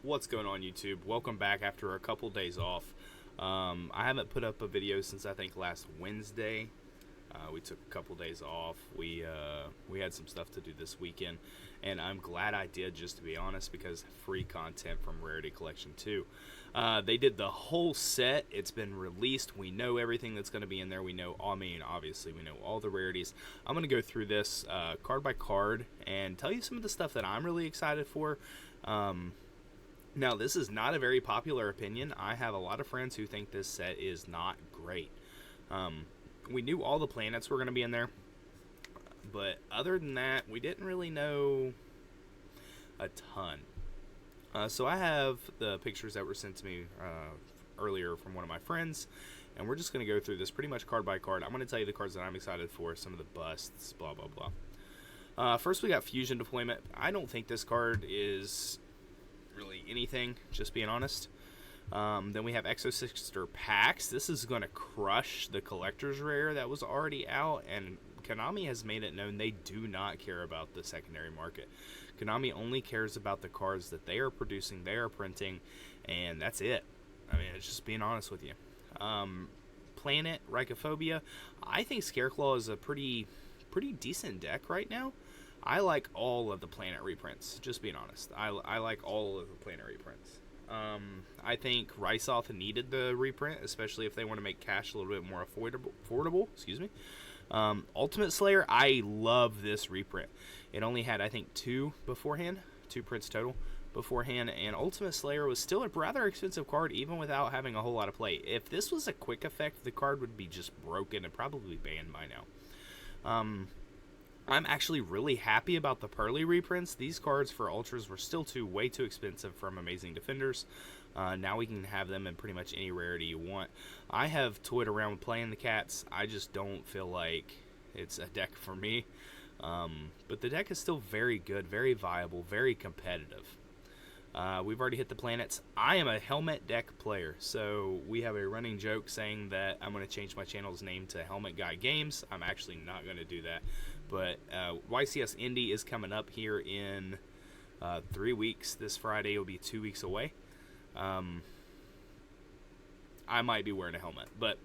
What's going on, YouTube? Welcome back after a couple days off. I haven't put up a video since I think last Wednesday. We took a couple days off. We had some stuff to do this weekend, and I'm glad I did, just to be honest, because free content from Rarity Collection 2. They did the whole set. It's been released. We know everything that's going to be in there. We know, obviously, we know all the rarities. I'm going to go through this card by card and tell you some of the stuff that I'm really excited for. Now, this is not a very popular opinion. I have a lot of friends who think this set is not great. We knew all the planets were going to be in there, but other than that, we didn't really know a ton. So I have the pictures that were sent to me earlier from one of my friends, and we're just going to go through this pretty much card by card. I'm going to tell you the cards that I'm excited for, some of the busts, blah, blah, blah. First, we got Fusion Deployment. I don't think this card is really anything, just being honest. Then we have Exosister Packs. This is going to crush the collector's rare that was already out, and Konami has made it known they do not care about the secondary market. Konami only cares about the cards that they are producing, they are printing, and that's it. I mean, it's just being honest with you. Planet, Rhycophobia. I think Scareclaw is a pretty decent deck right now. I like all of the Planet reprints, just being honest. I like all of the Planet reprints. I think Rysoth needed the reprint, especially if they want to make cash a little bit more affordable. Excuse me. Ultimate Slayer, I love this reprint. It only had, I think, two prints total beforehand, and Ultimate Slayer was still a rather expensive card, even without having a whole lot of play. If this was a quick effect, the card would be just broken and probably banned by now. I'm actually really happy about the Pearly reprints. These cards for Ultras were still way too expensive from Amazing Defenders. Now we can have them in pretty much any rarity you want. I have toyed around with playing the cats. I just don't feel like it's a deck for me. But the deck is still very good, very viable, very competitive. We've already hit the planets. I am a Helmet deck player, so we have a running joke saying that I'm going to change my channel's name to Helmet Guy Games. I'm actually not going to do that. But YCS Indy is coming up here in 3 weeks. This Friday will be 2 weeks away. I might be wearing a helmet. But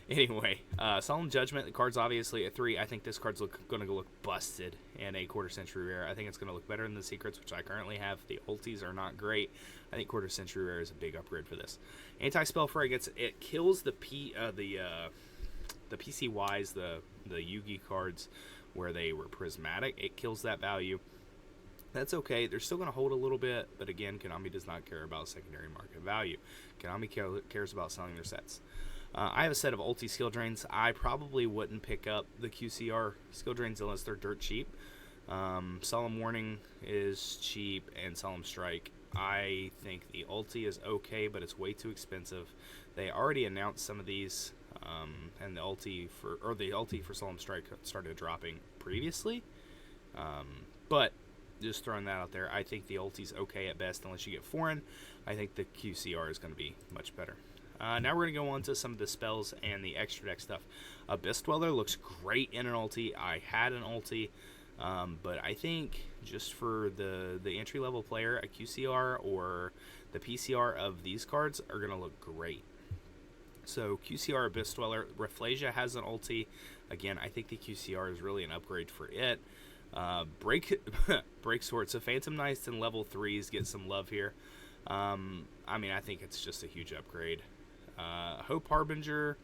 anyway, Solemn Judgment, the card's obviously at 3. I think this card's going to look busted in a quarter century rare. I think it's going to look better than the secrets, which I currently have. The ultis are not great. I think quarter century rare is a big upgrade for this. Anti-Spell Frigates, it kills the PCYs, the Yugi cards where they were prismatic. It kills that value. That's okay. They're still going to hold a little bit, but again, Konami does not care about secondary market value. Konami cares about selling their sets. I have a set of ulti skill drains. I probably wouldn't pick up the QCR skill drains unless they're dirt cheap. Solemn Warning is cheap, and Solemn Strike. I think the ulti is okay, but it's way too expensive. They already announced some of these, and the ulti for Solemn Strike started dropping previously. But just throwing that out there, I think the ulti's okay at best unless you get foreign. I think the QCR is going to be much better. Now we're going to go on to some of the spells and the extra deck stuff. Abyss Dweller looks great in an ulti. I had an ulti, but I think just for the entry-level player, a QCR or the PCR of these cards are going to look great. So QCR Abyss Dweller, Rafflesia has an ulti. Again, I think the QCR is really an upgrade for it. Break Sword. So Phantom Knights and level 3s get some love here. I mean, I think it's just a huge upgrade. Hope Harbinger,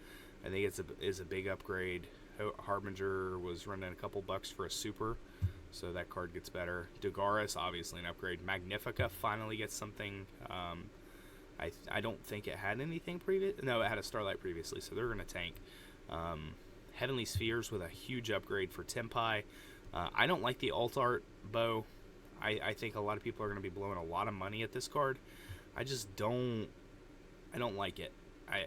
I think is a big upgrade. Harbinger was running a couple bucks for a super, so that card gets better. Dogaris, obviously an upgrade. Magnifica finally gets something. I don't think it had anything previous. No, it had a Starlight previously, so they're going to tank. Heavenly Spheres with a huge upgrade for Tempai. I don't like the alt art bow. I think a lot of people are going to be blowing a lot of money at this card. I just don't. I don't like it.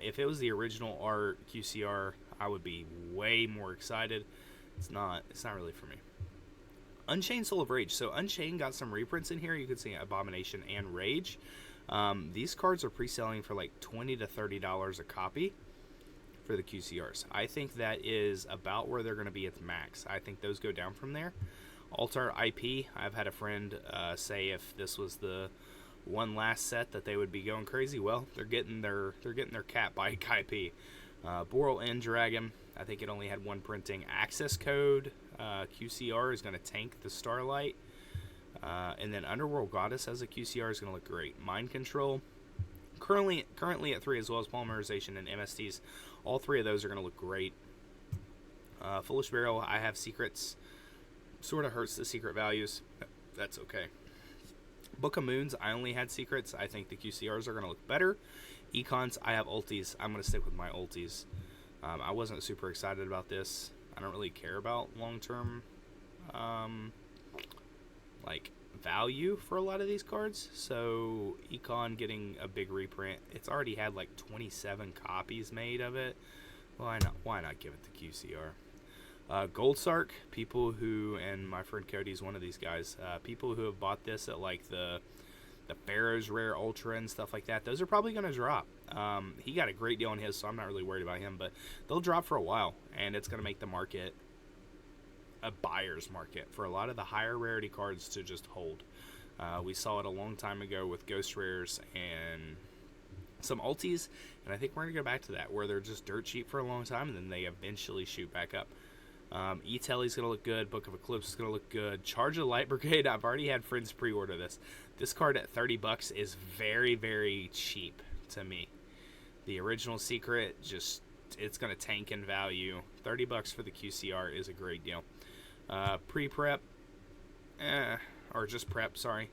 If it was the original art QCR, I would be way more excited. It's not really for me. Unchained Soul of Rage. So Unchained got some reprints in here. You can see Abomination and Rage. These cards are pre-selling for like $20 to $30 a copy for the QCRs. I think that is about where they're going to be at the max. I think those go down from there. Alt Art IP, I've had a friend say if this was the one last set that they would be going crazy. Well, they're getting their cat by Kai P. Boral End Dragon. I think it only had one printing. Access Code QCR is going to tank the Starlight. And then Underworld Goddess as a QCR is going to look great. Mind Control, currently at 3, as well as Polymerization and MSTs. All 3 of those are going to look great. Foolish Barrel, I have secrets. Sort of hurts the secret values. That's okay. Book of Moons, I only had secrets. I think the QCRs are going to look better. Econs, I have ultis. I'm going to stick with my ultis. I wasn't super excited about this. I don't really care about long-term like value for a lot of these cards. So Econ getting a big reprint. It's already had like 27 copies made of it. Why not give it the QCR? Gold Sark, people who, and my friend Cody's one of these guys, people who have bought this at like the Pharaoh's Rare Ultra and stuff like that, those are probably going to drop. He got a great deal on his, so I'm not really worried about him, but they'll drop for a while, and it's going to make the market a buyer's market for a lot of the higher rarity cards to just hold. We saw it a long time ago with Ghost Rares and some ultis, and I think we're going to go back to that, where they're just dirt cheap for a long time, and then they eventually shoot back up. E-Telly's going to look good. Book of Eclipse is going to look good. Charge of Light Brigade, I've already had friends pre-order this. This card at $30 is very, very cheap to me. The original secret, just, it's going to tank in value. $30 for the QCR is a great deal. Pre-prep, or just prep, sorry.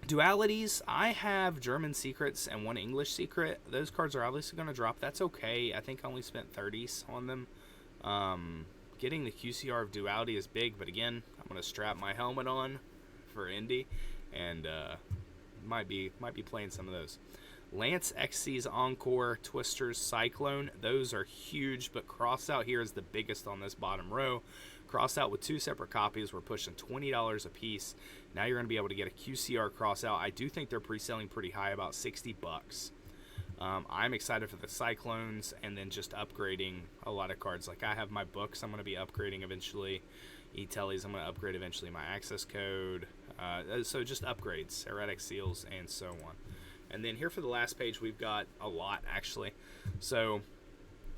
Dualities, I have German secrets and one English secret. Those cards are obviously going to drop. That's okay. I think I only spent 30s on them. Getting the QCR of Duality is big, but again, I'm going to strap my helmet on for Indy, and might be playing some of those. Lance XC's Encore, Twisters, Cyclone, those are huge, but Cross Out here is the biggest on this bottom row. Cross Out with 2 separate copies, we're pushing $20 a piece. Now you're going to be able to get a QCR Cross Out. I do think they're pre-selling pretty high, about $60. I'm excited for the Cyclones, and then just upgrading a lot of cards. Like I have my books I'm going to be upgrading eventually. E-Tellies I'm going to upgrade eventually. My access code. So just upgrades, erratic seals, and so on. And then here for the last page, we've got a lot, actually. So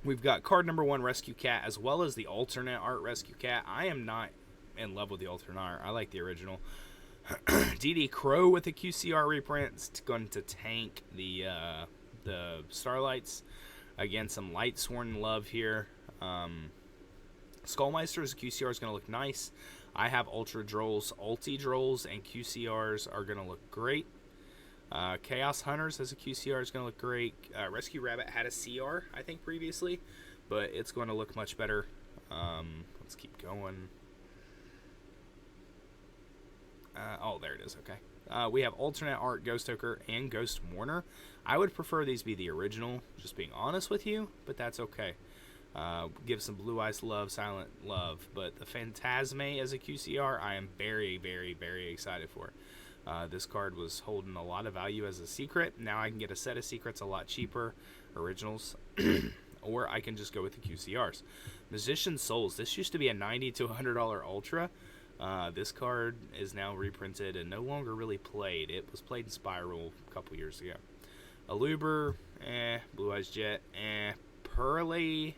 we've got card number 1, Rescue Cat, as well as the alternate art Rescue Cat. I am not in love with the alternate art. I like the original. DD Crow with a QCR reprint. It's going to tank the Starlights. Again, some Light Sworn love here. Skullmeister's QCR is going to look nice. I have Ultra Drolls, Ulti Drolls, and QCRs are going to look great. Chaos Hunters as a QCR is going to look great. Rescue Rabbit had a CR, I think, previously, but it's going to look much better. Let's keep going. Oh, there it is. Okay. We have alternate art Ghost Toker and Ghost Mourner. I would prefer these be the original, just being honest with you, but that's okay. Give some Blue Eyes love, Silent love, but the Phantasme as a QCR, I am very, very, very excited for. This card was holding a lot of value as a secret. Now I can get a set of secrets a lot cheaper, originals, or I can just go with the QCRs. Magician's Souls. This used to be a $90 to $100 Ultra. This card is now reprinted and no longer really played. It was played in Spiral a couple years ago. Aluber, Blue Eyes Jet, Pearly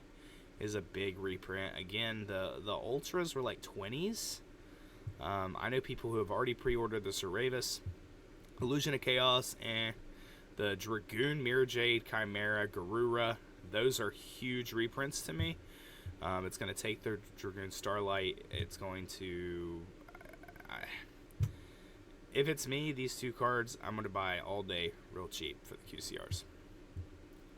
is a big reprint. Again, the Ultras were like 20s. I know people who have already pre-ordered the Cerberus, Illusion of Chaos, the Dragoon, Mirror Jade, Chimera, Garura. Those are huge reprints to me. It's going to take their Dragoon Starlight. It's going to... if it's me, these 2 cards, I'm going to buy all day real cheap for the QCRs.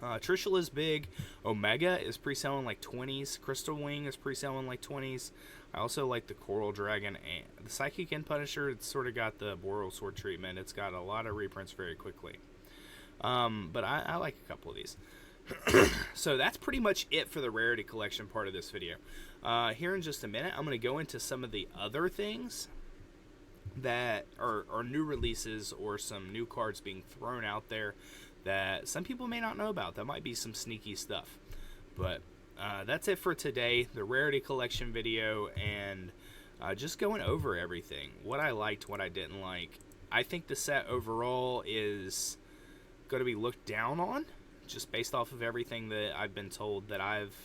Trishul is big. Omega is pre-selling like 20s. Crystal Wing is pre-selling like 20s. I also like the Coral Dragon. And the Psychic End Punisher, it's sort of got the Boreal Sword treatment. It's got a lot of reprints very quickly. But I like a couple of these. So that's pretty much it for the Rarity Collection part of this video. Here in just a minute, I'm going to go into some of the other things that are new releases or some new cards being thrown out there that some people may not know about. That might be some sneaky stuff. But that's it for today, the Rarity Collection video, and just going over everything. What I liked, what I didn't like. I think the set overall is going to be looked down on, just based off of everything that I've been told that I've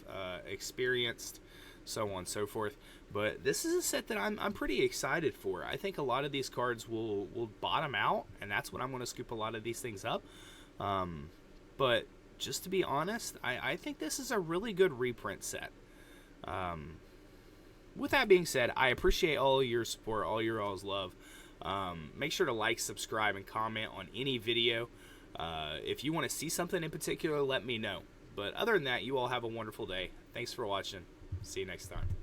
experienced, so on and so forth. But this is a set that I'm pretty excited for. I think a lot of these cards will bottom out, and that's when I'm going to scoop a lot of these things up. But just to be honest, I think this is a really good reprint set. With that being said, I appreciate all your support, all your all's love. Make sure to like, subscribe, and comment on any video. If you want to see something in particular, let me know. But other than that, you all have a wonderful day. Thanks for watching. See you next time.